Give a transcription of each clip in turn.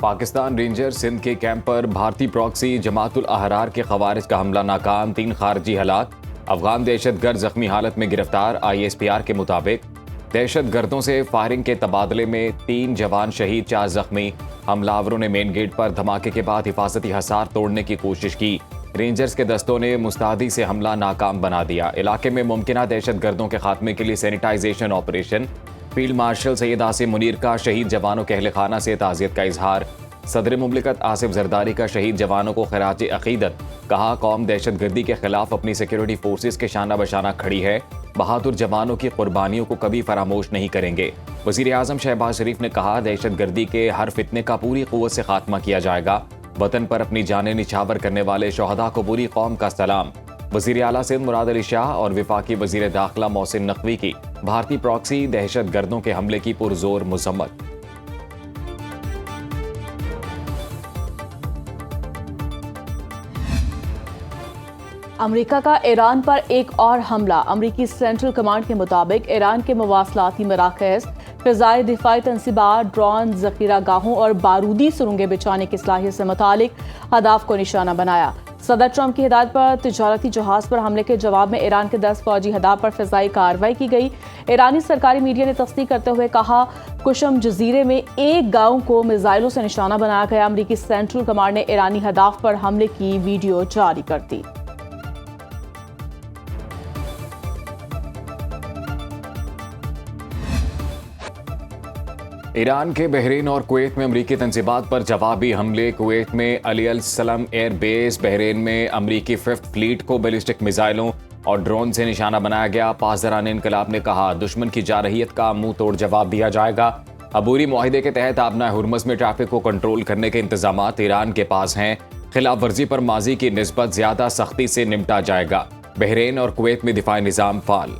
Pakistan ranger Sindh के camp पर भारतीय प्रॉक्सी जमातुल अहरार के खवारिज का हमला नाकाम, 3 खारजी हलाक। अफगान दहशतगर्द जख्मी हालत में गिरफ्तार। ISPR के मुताबिक दहशतगर्दों से फायरिंग के तबादले में 3 जवान शहीद, 4 जख्मी। हमलावरों ने मेन गेट पर धमाके के बाद हिफाजती हसार तोड़ने की कोशिश की। रेंजर्स के दस्तों ने मुस्तादी से हमला नाकाम बना दिया। इलाके में मुमकिना दहशतगर्दों के खात्मे के लिए sanitization operation. Field marshal Syed Asim Munir का शहीद जवानों के अहले खाना से ताज़ियत का इजहार। सदर मुमलिकत आसिफ जरदारी का शहीद जवानों को खराज अकीदत। कहा, कौम दहशतगर्दी के खिलाफ अपनी सिक्योरिटी फोर्सेस के शाना बशाना खड़ी है। बहादुर जवानों की कुर्बानियों को कभी फरामोश नहीं करेंगे। वज़ीर आज़म शहबाज शरीफ ने कहा, दहशतगर्दी के हर फितने का पूरी क़ुव्वत से खात्मा किया जाएगा। वतन पर अपनी जानें निछावर करने वाले शहदा को पूरी कौम का सलाम। वज़ीर आला सिंध मुराद अली शाह और विफाकी वज़ीर दाखिला मोहसिन नकवी की भारतीय प्रॉक्सी दहशतगर्दों के हमले की पुरजोर मज़म्मत। अमेरिका का ईरान पर एक और हमला। अमेरिकी सेंट्रल कमांड के मुताबिक ईरान के मवासलाती मराकज़, फ़िज़ाई दिफ़ाई तंसीबात, ड्रोन ज़ख़ीरा गाहों और बारूदी सुरंगें बिछाने की सलाहियत से मुतालिक अहदाफ को निशाना बनाया। सदर ट्रंप की हिदायत पर तिजारती जहाज़ पर हमले के जवाब में ईरान के 10 फौजी अहदाफ पर फ़िज़ाई कार्रवाई की गई। ईरानी सरकारी मीडिया ने तस्दीक करते हुए कहा, कुशम जजीरे में एक गांव को मिसाइलों से निशाना बनाया गया। अमेरिकी सेंट्रल कमांड ने ईरानी अहदाफ पर हमले की वीडियो जारी कर दी। ईरान के बहरीन और कुवैत में अमरीकी तंजीबात पर जवाबी हमले। कुवैत में अली अल सलम एयर बेस, बहरीन में अमरीकी 5th फ्लीट को बैलिस्टिक मिसाइलों और ड्रोन से निशाना बनाया गया। पासदारान इनकलाब ने कहा, दुश्मन की जारहियत का मुंह तोड़ जवाब दिया जाएगा। अबूरी मुआहिदे के तहत आबना हुर्मुज़ में ट्रैफिक को कंट्रोल करने के इंतजामात ईरान के पास हैं। खिलाफ वर्जी पर माजी की निस्बत ज्यादा सख्ती से निपटा जाएगा। बहरीन और कुवैत में दिफाई निज़ाम फाल।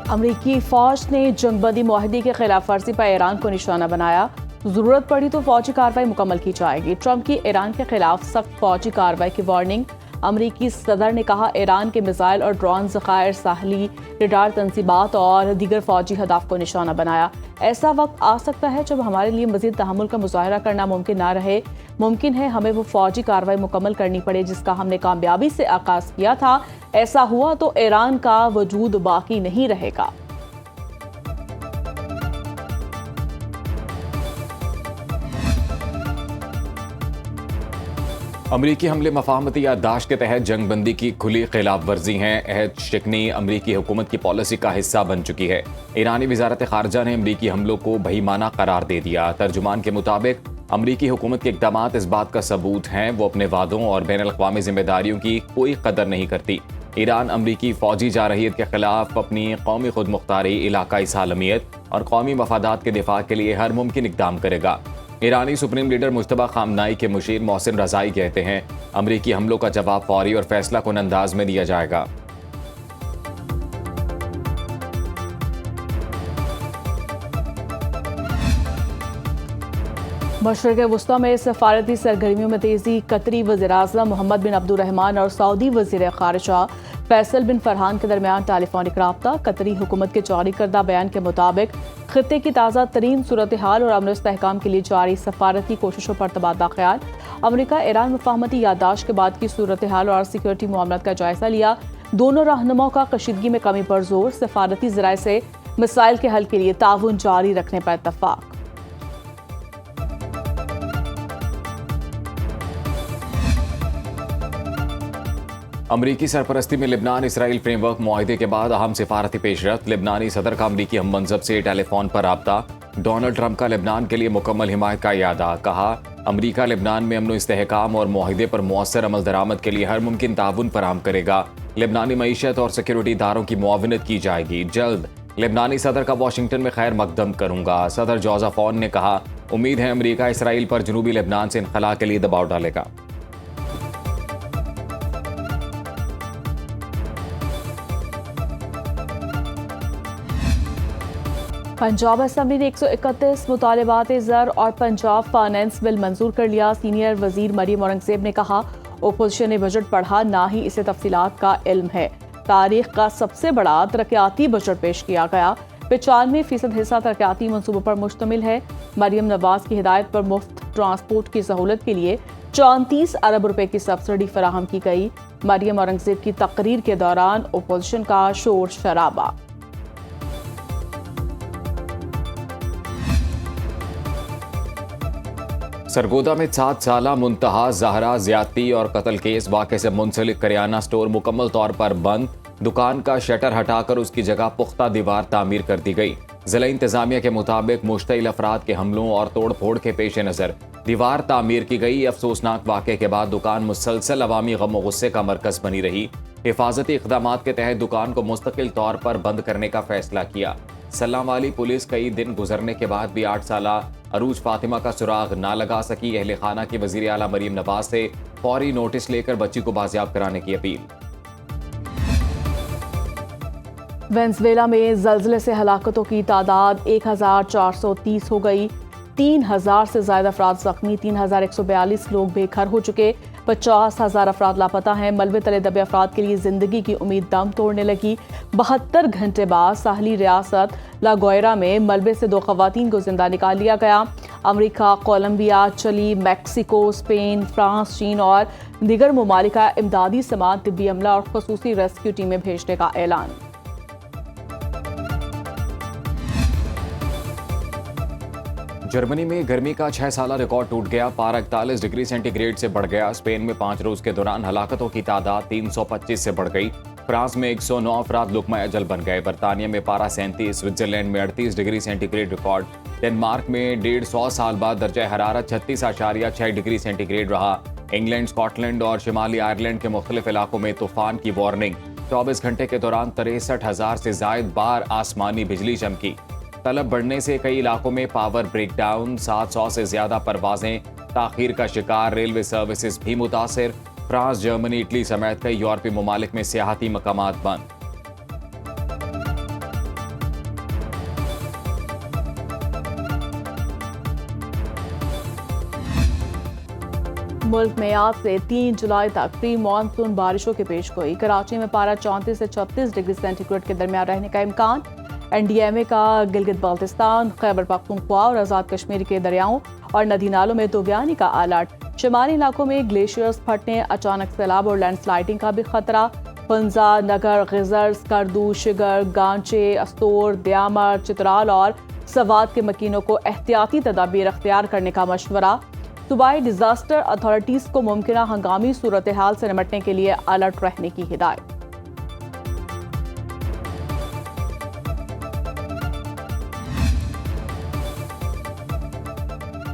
अमरीकी फ़ौज ने जंगबंदी मुआहदे की खिलाफ वर्जी पर ईरान को निशाना बनाया। ज़रूरत पड़ी तो फ़ौजी कार्रवाई मुकम्मल की जाएगी। ट्रंप की ईरान के खिलाफ सख्त फ़ौजी कार्रवाई की वार्निंग। अमरीकी सदर ने कहा, ईरान के मिसाइल और ड्रोन ज़खायर, साहली रडार तंसीबात और दीगर फ़ौजी हदाफ को निशाना बनाया। ऐसा वक्त आ सकता है जब हमारे लिए मज़ीद तहम्मुल का मुज़ाहरा करना मुमकिन ना रहे। मुमकिन है हमें वो फ़ौजी कार्रवाई मुकम्मल करनी पड़े जिसका हमने कामयाबी से आगाज़ किया था। ऐसा हुआ तो ईरान का वजूद बाकी नहीं रहेगा। अमरीकी हमले मफाहमती याददाश्त के तहत जंगबंदी की खुली खिलाफ वर्जी हैं। अहद शिकनी अमरीकी हुकूमत की पॉलिसी का हिस्सा बन चुकी है। ईरानी वजारत खारजा ने अमरीकी हमलों को बहीमाना करार दे दिया। तर्जुमान के मुताबिक अमरीकी हुकूमत के इक़दामात इस बात का सबूत हैं वो अपने वादों और बैनुल-अक़वामी जिम्मेदारियों की कोई कदर नहीं करती। ईरान अमरीकी फ़ौजी जारहियत के खिलाफ अपनी कौमी खुद मुख्तारी, इलाकाई सालमियत और कौमी मफादात के दिफा के लिए हर मुमकिन इक़दाम करेगा। ईरानी सुप्रीम लीडर मुज्तबा खामनाई के मुशीर मोहसिन रज़ाई कहते हैं, अमरीकी हमलों का जवाब फौरी और फैसला कुन अंदाज में दिया जाएगा। मशरिक़ वुस्ता में सफारती सरगर्मियों में तेज़ी। कतरी वज़ीर-ए-आज़म मोहम्मद बिन अब्दुर्रहमान और सऊदी वज़ीर ख़ारिजा फैसल बिन फरहान के दरमियान टेलीफोनिक राब्ता। कतरी हुकूमत के जारी करदा बयान के मुताबिक खित्ते की ताज़ा तरीन सूरत हाल और अमन इस्तेहकाम के लिए जारी सफारती कोशिशों पर तबादला ख्याल। अमरीका ईरान मुफाहमती याददाश्त के बाद की सूरत हाल और सिक्योरिटी मामलात का जायजा लिया। दोनों रहनुमाओं का कशीदगी में कमी पर जोर। सफारती ज़राए से मसाइल के हल के लिए ताउन जारी रखने पर इत्तफाक। अमरीकी सरपरस्ती में लिबनान इसराइल फ्रेमवर्क मुआहिदे के बाद अहम सिफारती पेशरफ्त। लिबनानी सदर का अमरीकी हम मनसब से टेलीफोन पर राब्ता। डोनाल्ड ट्रंप का लिबनान के लिए मुकम्मल हिमायत का इयादा। कहा, अमरीका लिबनान में अमन इस्तेहकाम और मुआहिदे पर मुअस्सर अमल दरामद के लिए हर मुमकिन ताउन फराहम करेगा। लिबनानी मईशत और सिक्योरिटी इदारों की मुआवनत की जाएगी। जल्द लिबनानी सदर का वाशिंगटन में खैर मकदम करूंगा। सदर जोसेफ ऑन ने कहा, उम्मीद है अमरीका इसराइल पर जनूबी लिबनान से इनखला के लिए दबाव डालेगा। पंजाब असम्बली ने 131 मुतालबात ज़र और पंजाब फाइनेंस बिल मंजूर कर लिया। सीनियर वजीर मरियम औरंगजेब ने कहा, ओपोजिशन ने बजट पढ़ा, ना ही इसे तफसीलात का इल्म है। तारीख का सबसे बड़ा तरक्याती बजट पेश किया गया। 95% हिस्सा तरक्याती मंसूबों पर मुश्तमिल है। मरियम नवाज की हिदायत पर मुफ्त ट्रांसपोर्ट की सहूलत के लिए 34 अरब रुपए की सब्सिडी फराहम की गई। मरियम औरंगजेब की तकरीर के दौरान ओपोजिशन का शोर शराबा। सरगोदा में 7 साला मुंतहा जहरा ज्यादती और कत्ल केस वाक़े से मुंसलिक करियाना स्टोर मुकम्मल तौर पर बंद। दुकान का शटर हटाकर उसकी जगह पुख्ता दीवार तामीर कर दी गई। जिला इंतजामिया के मुताबिक मुश्तइल अफराद के हमलों और तोड़ फोड़ के पेश नज़र दीवार तामीर की गई। अफसोसनाक वाक़े के बाद दुकान मुसलसल अवामी गम और गुस्से का मरकज़ बनी रही। हिफाजती इक़दामात के तहत दुकान को मुस्तकिल तौर पर बंद करने का फैसला किया। सल्लाम वाली पुलिस कई दिन गुजरने के बाद भी 8 साला अरूज फातिमा का सुराग ना लगा सकी। अहले खाना की वज़ीर आला मरियम नवाज से फौरी नोटिस लेकर बच्ची को बाजियाब कराने की अपील। वेनेज़ुएला में ज़ल्ज़ले से हलाकतों की तादाद 1430 हो गई। 3000 से ज़्यादा अफराद ज़ख्मी, 3142 लोग बेघर हो चुके, 50,000 अफराद लापता हैं। मलबे तले दबे अफराद के लिए ज़िंदगी की उम्मीद दम तोड़ने लगी। 72 घंटे बाद साहली रियासत लागोयरा में मलबे से 2 ख़वातीन को जिंदा निकाल लिया गया। America, Colombia, Chile, Mexico, Spain, France, चीन और दीगर ममालिक का इमदादी समात, तिब्बी अमला और खसूसी रेस्क्यू टीमें भेजने का ऐलान। जर्मनी में गर्मी का 6 साला रिकॉर्ड टूट गया। पारा 41 डिग्री सेंटीग्रेड से बढ़ गया। स्पेन में 5 रोज के दौरान हलाकतों की तादाद 325 से बढ़ गई। फ्रांस में 109 अफराद लुकमा अजल बन गए। बरतानिया में पारा 37, स्विट्जरलैंड में 38 डिग्री सेंटीग्रेड रिकॉर्ड। डेनमार्क में 150 साल बाद दर्जा हरारत 36.6 डिग्री सेंटीग्रेड रहा। इंग्लैंड, स्कॉटलैंड और शिमाली आयरलैंड के मुख्तलिफ इलाकों में तूफान की वार्निंग। 24 घंटे के दौरान 63,000 से जायद बार आसमानी बिजली चमकी। तलब बढ़ने से कई इलाकों में पावर ब्रेकडाउन, 700 से ज्यादा परवाजें ताखीर का शिकार। रेलवे सर्विसेज भी मुतासिर। फ्रांस, जर्मनी, इटली समेत कई यूरोपीय ममालिक में सियाहती मकामात बंद। मुल्क में आज से 3 जुलाई तक प्री मानसून बारिशों की पेशगोई। कराची में पारा 34 से 36 डिग्री सेंटीग्रेड के दरमियान रहने का इम्कान। NDMA का गिलगित बाल्टिस्तान, खैबर पख्तूनख्वा और आज़ाद कश्मीर के दरियाओं और नदी नालों में तूफ़ानी का अलर्ट। शुमाली इलाकों में ग्लेशियर्स फटने, अचानक सैलाब और लैंडस्लाइडिंग का भी खतरा। फंजा, नगर, गिजर, स्कर्दू, शिगर, गांचे, अस्तोर, दयामर, चित्राल और सवात के मकीनों को एहतियाती तदाबीर अख्तियार करने का मशवरा। सूबाई डिजास्टर अथॉरिटीज़ को मुमकिना हंगामी सूरत हाल से निपटने के लिए अलर्ट रहने की हिदायत।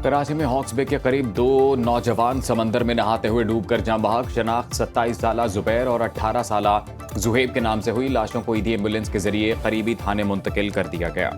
कराची में हॉक्स बे के करीब 2 नौजवान समंदर में नहाते हुए डूबकर जाँ बहक। शनाख्त 27 साला जुबैर और 18 साला जुहेब के नाम से हुई। लाशों को ईदी एम्बुलेंस के जरिए करीबी थाने मुंतकिल कर दिया गया।